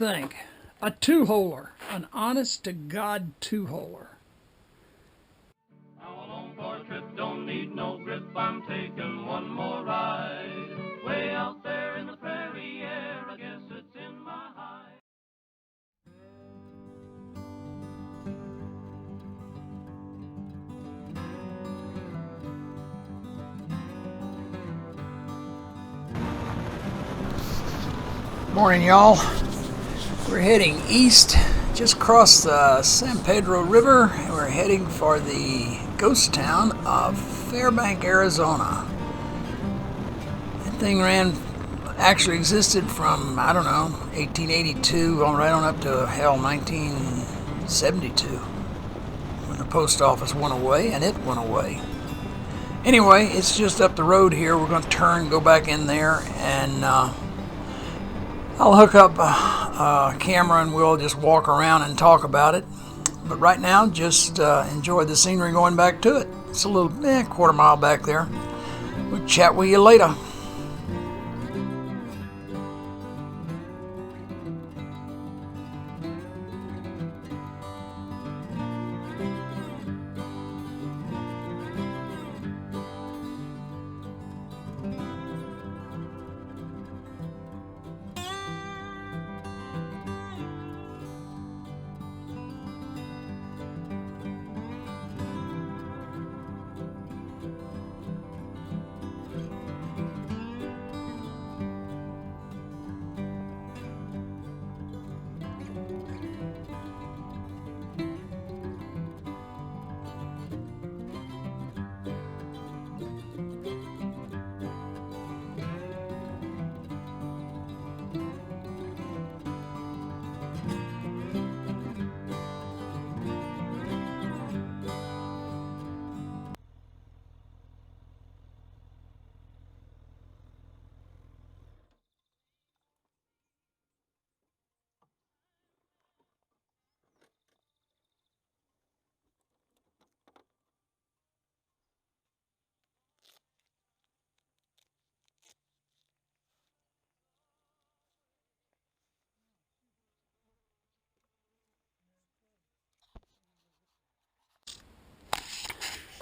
think? A two-holer. An honest-to-God two-holer. I'm alone for a trip, don't need no grip. I'm taking one more ride. Way out there in the prairie air, I guess it's in my hide. Morning, y'all. We're heading east, just crossed the San Pedro River, and we're heading for the ghost town of Fairbank, Arizona. That thing actually existed from, I don't know, 1882 right on up to, hell, 1972, when the post office went away, and it went away. Anyway, it's just up the road here. We're going to turn, go back in there, and I'll hook up a camera and we'll just walk around and talk about it. But right now, just enjoy the scenery going back to it. It's a little quarter mile back there. We'll chat with you later.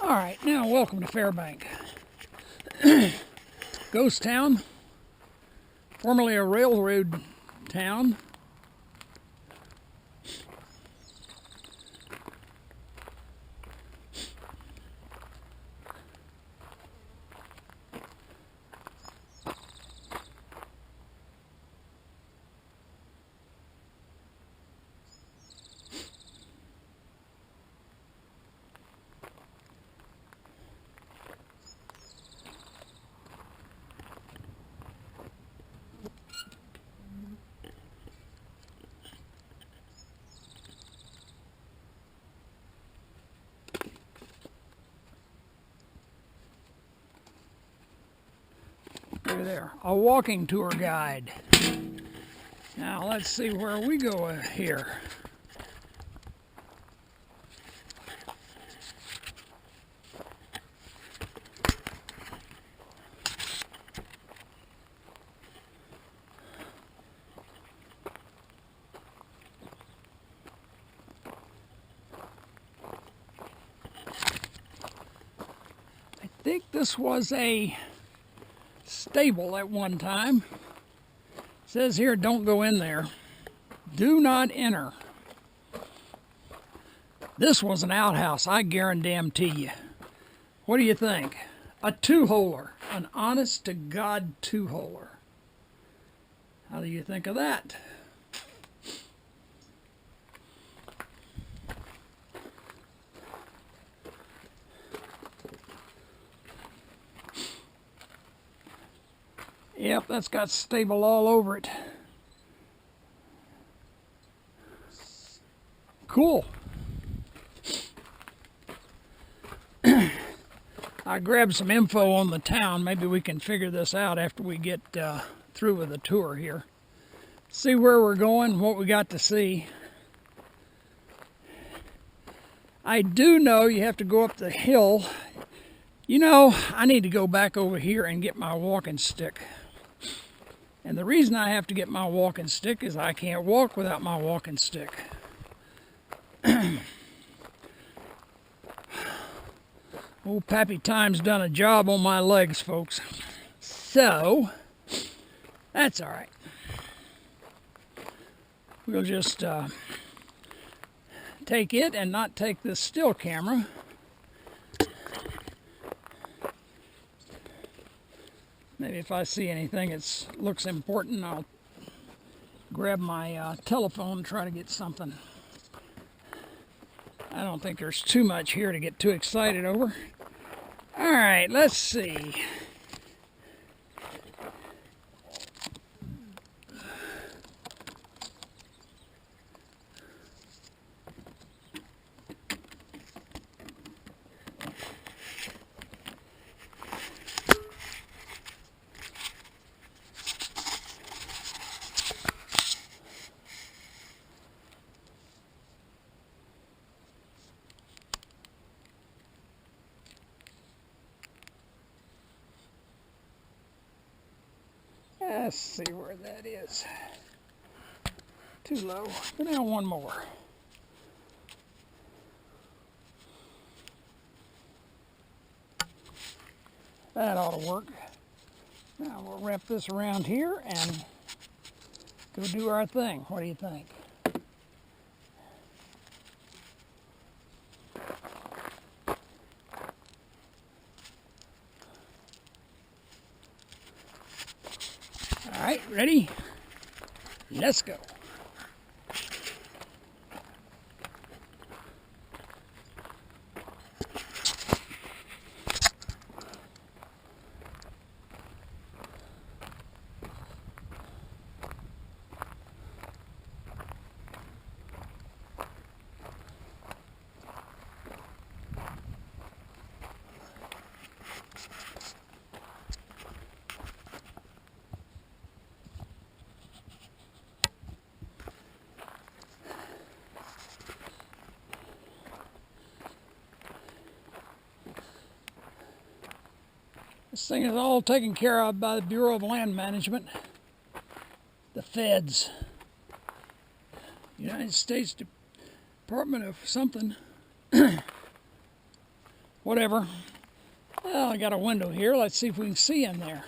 All right, now welcome to Fairbank. Ghost town, formerly a railroad town. There, a walking tour guide. Now let's see where we go here. I think this was a stable at one time. It says here, don't go in there. Do not enter. This was an outhouse, I guarantee you. What do you think? A two-holer. An honest-to-God two-holer. How do you think of that? Yep, that's got stable all over it. Cool. I grabbed some info on the town. Maybe we can figure this out after we get through with the tour here. See where we're going, what we got to see. I do know you have to go up the hill. You know, I need to go back over here and get my walking stick. And the reason I have to get my walking stick is I can't walk without my walking stick. Old Pappy Time's done a job on my legs, folks. So, that's all right. We'll just take it and not take this still camera. Maybe if I see anything that looks important, I'll grab my telephone and try to get something. I don't think there's too much here to get too excited over. All right, let's see. Let's see where that is. Too low. Go down one more. That ought to work. Now we'll wrap this around here and go do our thing. What do you think? All right, ready? Let's go. This thing is all taken care of by the Bureau of Land Management, the feds, United States Department of something, whatever. Well, I got a window here. Let's see if we can see in there.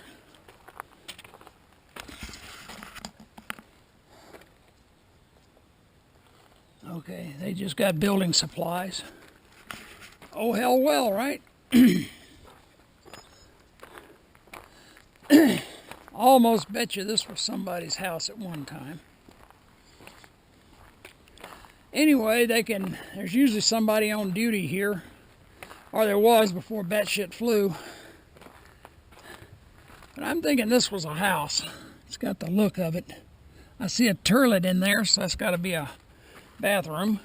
Okay, they just got building supplies. Oh, hell well, right? Almost bet you this was somebody's house at one time. Anyway, there's usually somebody on duty here, or there was before batshit flew. But I'm thinking this was a house. It's got the look of it. I see a toilet in there, so that's got to be a bathroom.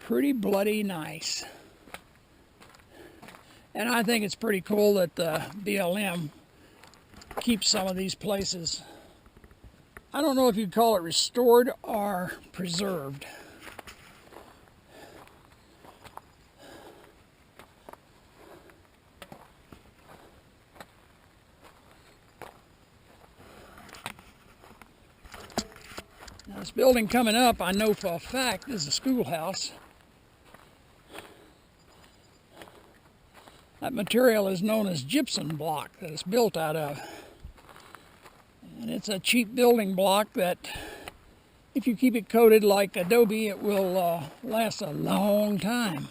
Pretty bloody nice. And I think it's pretty cool that the BLM keeps some of these places. I don't know if you'd call it restored or preserved. Now, this building coming up, I know for a fact, is a schoolhouse. That material is known as gypsum block that it's built out of. And it's a cheap building block that, if you keep it coated like adobe, it will last a long time.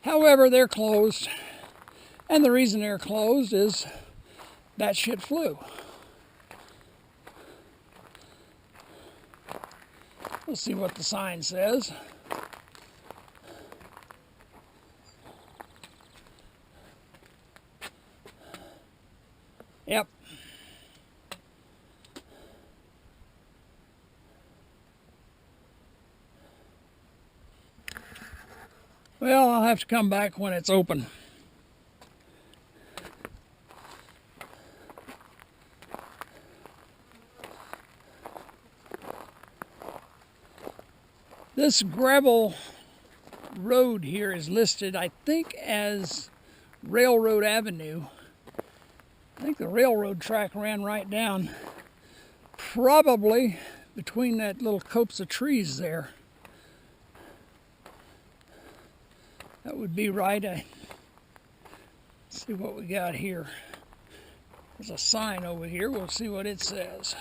However, they're closed. And the reason they're closed is that shit flew. Let's see what the sign says. Yep. Well, I'll have to come back when it's open. This gravel road here is listed, I think, as Railroad Avenue. I think the railroad track ran right down, probably between that little copse of trees there. That would be right. Let's see what we got here. There's a sign over here. We'll see what it says.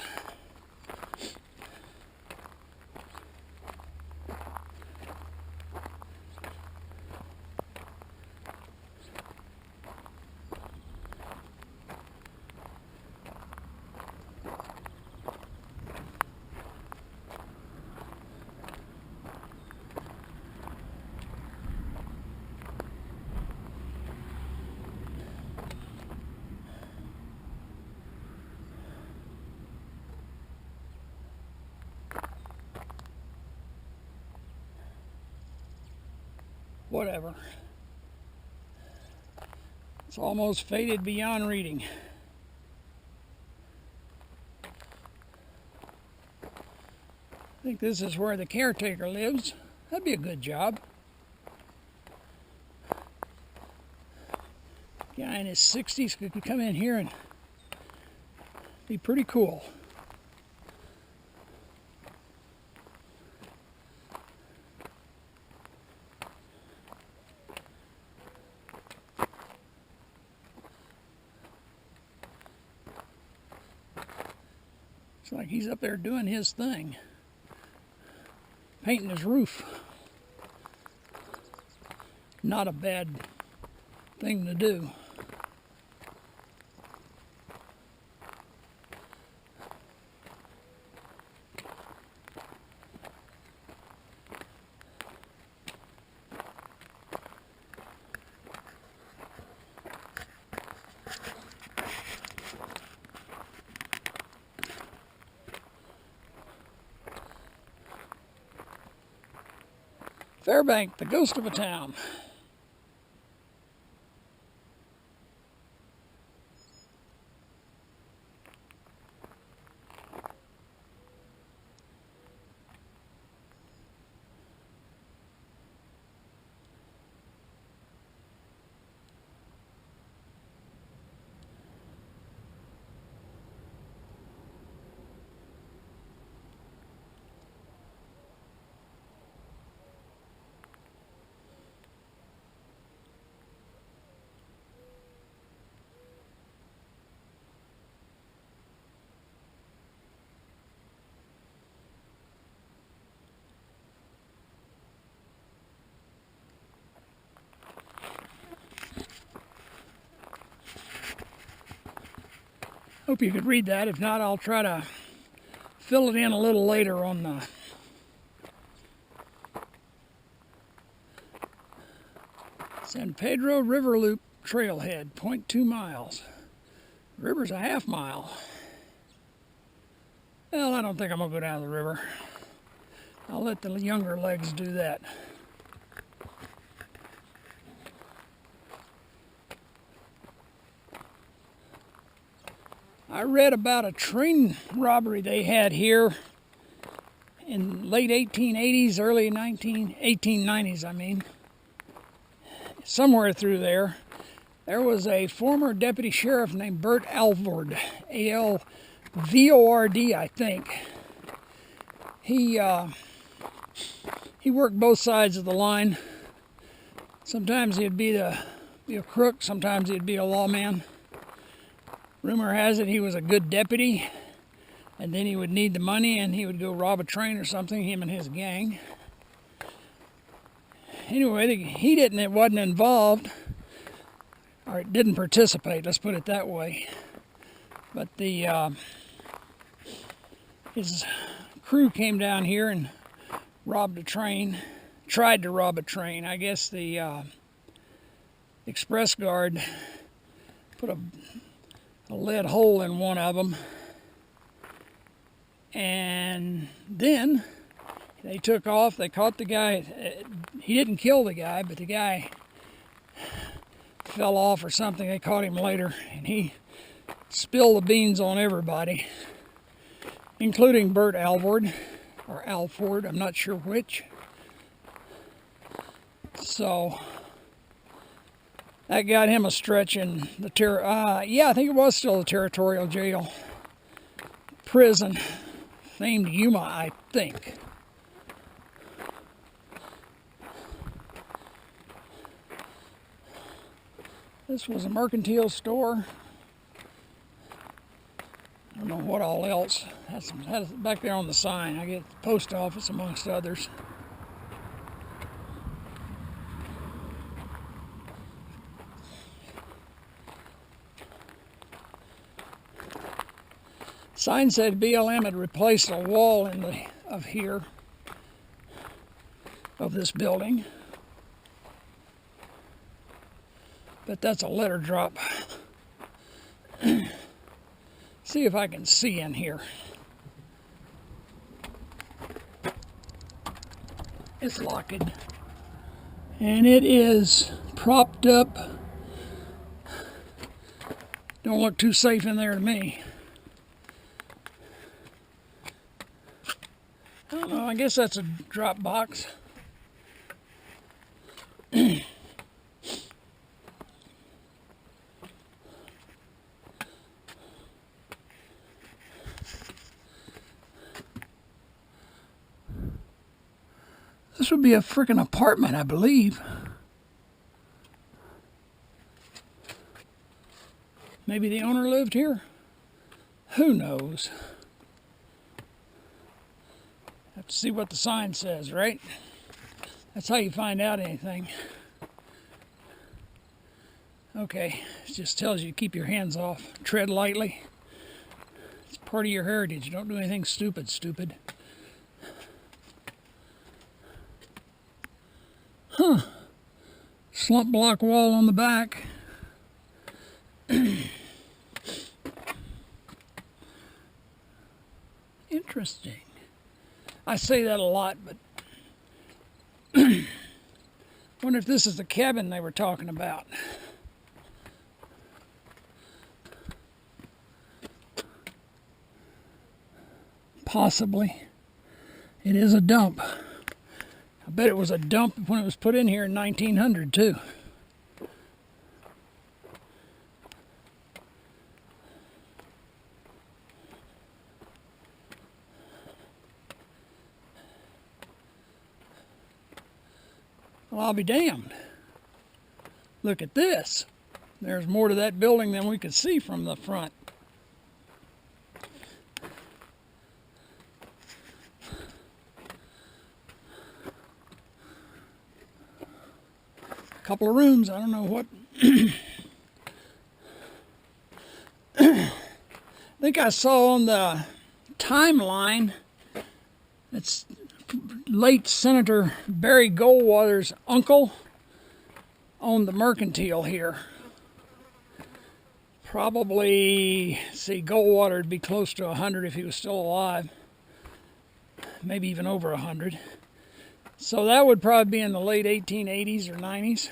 Whatever. It's almost faded beyond reading. I think this is where the caretaker lives. That'd be a good job. Guy in his 60s could come in here and be pretty cool. Looks like he's up there doing his thing, painting his roof. Not a bad thing to do. Fairbank, the ghost of a town. Hope you could read that. If not, I'll try to fill it in a little later on the San Pedro River Loop trailhead, 0.2 miles. The river's a half mile. Well, I don't think I'm going to go down the river. I'll let the younger legs do that. I read about a train robbery they had here in late 1880s, early 1890s, I mean. Somewhere through there, there was a former deputy sheriff named Bert Alvord, A-L-V-O-R-D, I think. He worked both sides of the line. Sometimes he'd be a crook, sometimes he'd be a lawman. Rumor has it he was a good deputy, and then he would need the money and he would go rob a train or something, him and his gang. Anyway, it wasn't involved, or it didn't participate, let's put it that way. But his crew came down here and robbed a train, tried to rob a train. I guess the express guard put a lead hole in one of them, and then they took off. They caught the guy. He didn't kill the guy, but the guy fell off or something. They caught him later, and he spilled the beans on everybody, including Bert Alvord, or Alford, I'm not sure which. So that got him a stretch in the yeah, I think it was still the territorial jail. Prison. Named Yuma, I think. This was a mercantile store. I don't know what all else. That's back there on the sign. I get the post office amongst others. Sign said BLM had replaced a wall of this building. But that's a letter drop. See if I can see in here. It's locked. And it is propped up. Don't look too safe in there to me. I don't know, I guess that's a drop box. This would be a freaking apartment, I believe. Maybe the owner lived here? Who knows? Have to see what the sign says, right? That's how you find out anything. Okay, it just tells you to keep your hands off. Tread lightly. It's part of your heritage. Don't do anything stupid. Huh. Slump block wall on the back. Interesting. I say that a lot, but wonder if this is the cabin they were talking about. Possibly. It is a dump. I bet it was a dump when it was put in here in 1900 too. Well, I'll be damned. Look at this. There's more to that building than we could see from the front. A couple of rooms, I don't know what. I think I saw on the timeline, it's late Senator Barry Goldwater's uncle owned the mercantile here. Probably, see, Goldwater would be close to 100 if he was still alive. Maybe even over 100. So that would probably be in the late 1880s or 90s.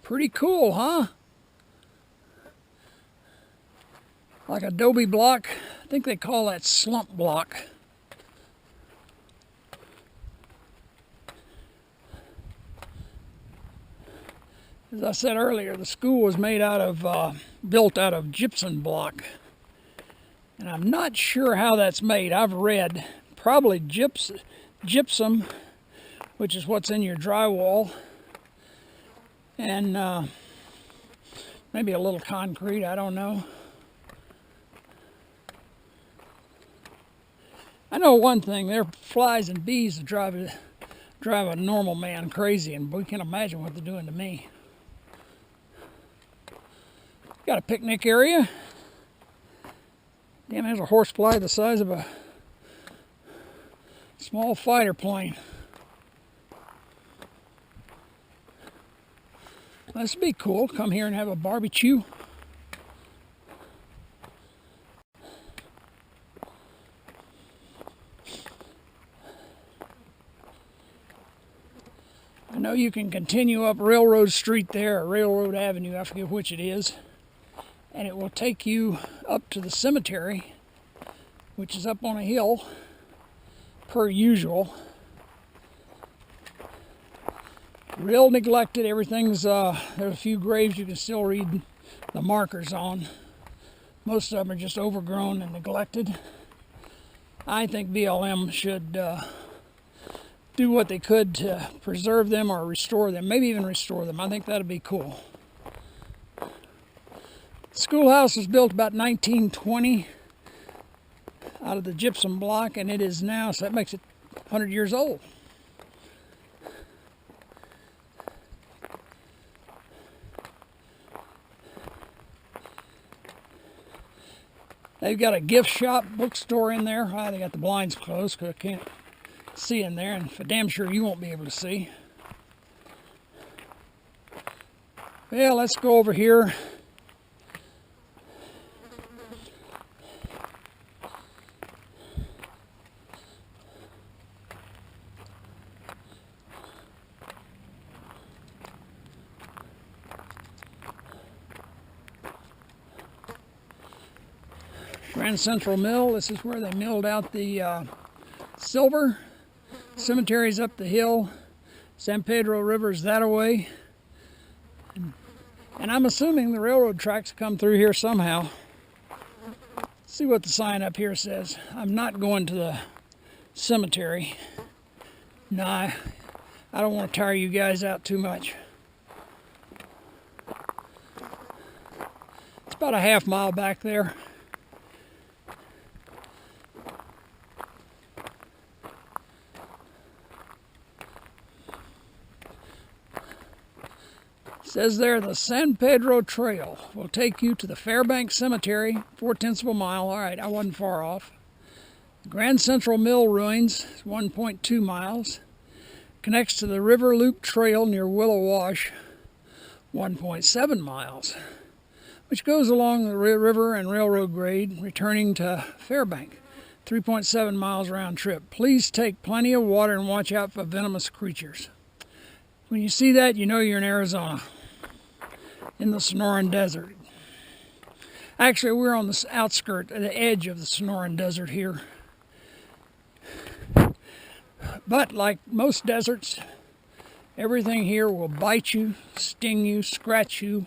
Pretty cool, huh? Like adobe block. I think they call that slump block. As I said earlier, the school was made out of, built out of gypsum block. And I'm not sure how that's made. I've read probably gypsum, which is what's in your drywall, and maybe a little concrete, I don't know. I know one thing, there are flies and bees that drive a normal man crazy, and we can imagine what they're doing to me. Got a picnic area. Damn, there's a horsefly the size of a small fighter plane. This would be cool. Come here and have a barbecue. I know you can continue up Railroad Street there, or Railroad Avenue, I forget which it is, and it will take you up to the cemetery which is up on a hill, per usual. Real neglected. Everything's, there's a few graves you can still read the markers on. Most of them are just overgrown and neglected. I think BLM should do what they could to preserve them or restore them, maybe even restore them. I think that'd be cool. The schoolhouse was built about 1920 out of the gypsum block, and it is now, so that makes it 100 years old. They've got a gift shop, bookstore in there. They got the blinds closed because I can't see in there, and for damn sure you won't be able to see. Well, let's go over here. Grand Central Mill, this is where they milled out the silver. Cemetery's up the hill. San Pedro River's that away. And I'm assuming the railroad tracks come through here somehow. Let's see what the sign up here says. I'm not going to the cemetery. Nah, I don't want to tire you guys out too much. It's about a half mile back there. Says there, the San Pedro Trail will take you to the Fairbanks Cemetery, 4/10 of a mile. All right, I wasn't far off. Grand Central Mill Ruins, 1.2 miles. Connects to the River Loop Trail near Willow Wash, 1.7 miles, which goes along the river and railroad grade, returning to Fairbank, 3.7 miles round trip. Please take plenty of water and watch out for venomous creatures. When you see that, you know you're in Arizona, in the Sonoran Desert. Actually, we're on the outskirt, the edge of the Sonoran Desert here. But like most deserts, everything here will bite you, sting you, scratch you,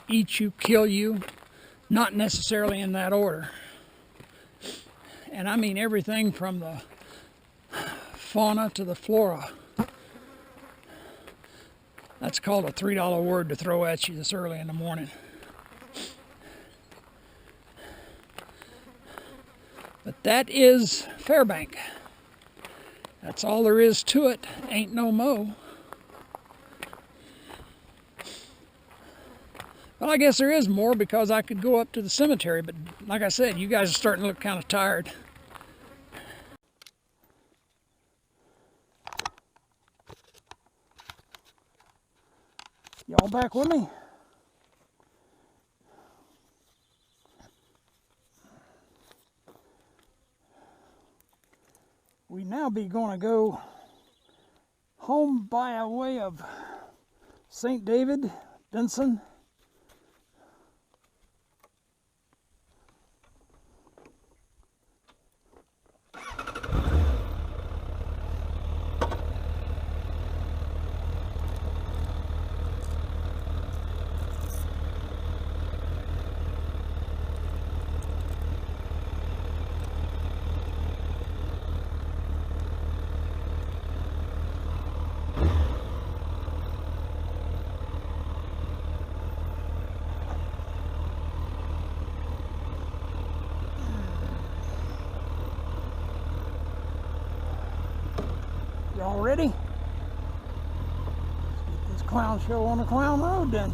eat you, kill you, not necessarily in that order. And I mean everything from the fauna to the flora. That's called a $3 word to throw at you this early in the morning. But that is Fairbank. That's all there is to it. Ain't no mo. Well, I guess there is more because I could go up to the cemetery, but like I said, you guys are starting to look kind of tired. Y'all back with me? We now be going to go home by a way of St. David, Denson. Y'all ready? Let's get this clown show on the clown road then.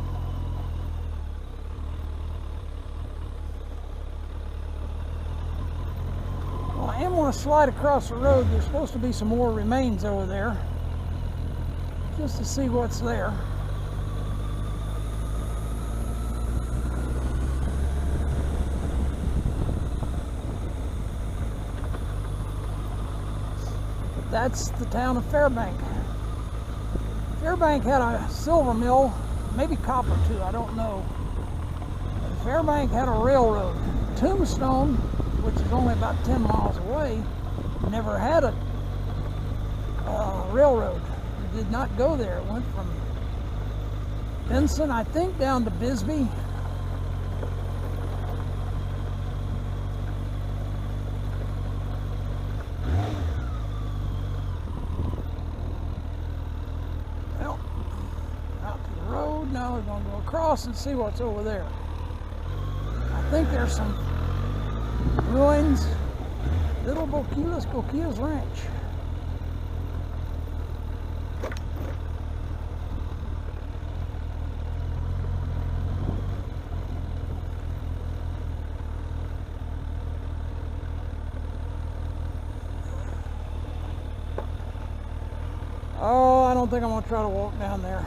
Well, I am going to slide across the road. There's supposed to be some more remains over there, just to see what's there. That's the town of Fairbank. Fairbank had a silver mill, maybe copper too, I don't know. But Fairbank had a railroad. Tombstone which is only about 10 miles away, never had a railroad. It did not go there. It went from Benson, I think, down to Bisbee. Well, out to the road. Now we're going to go across and see what's over there. I think there's some ruins. Little Boquillas Ranch. Oh, I don't think I'm going to try to walk down there.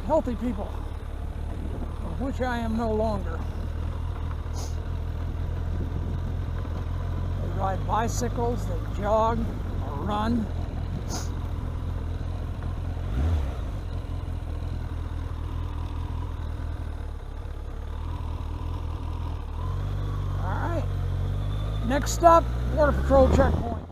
Healthy people, of which I am no longer. They ride bicycles, they jog or run. All right, next stop, Border Patrol checkpoint.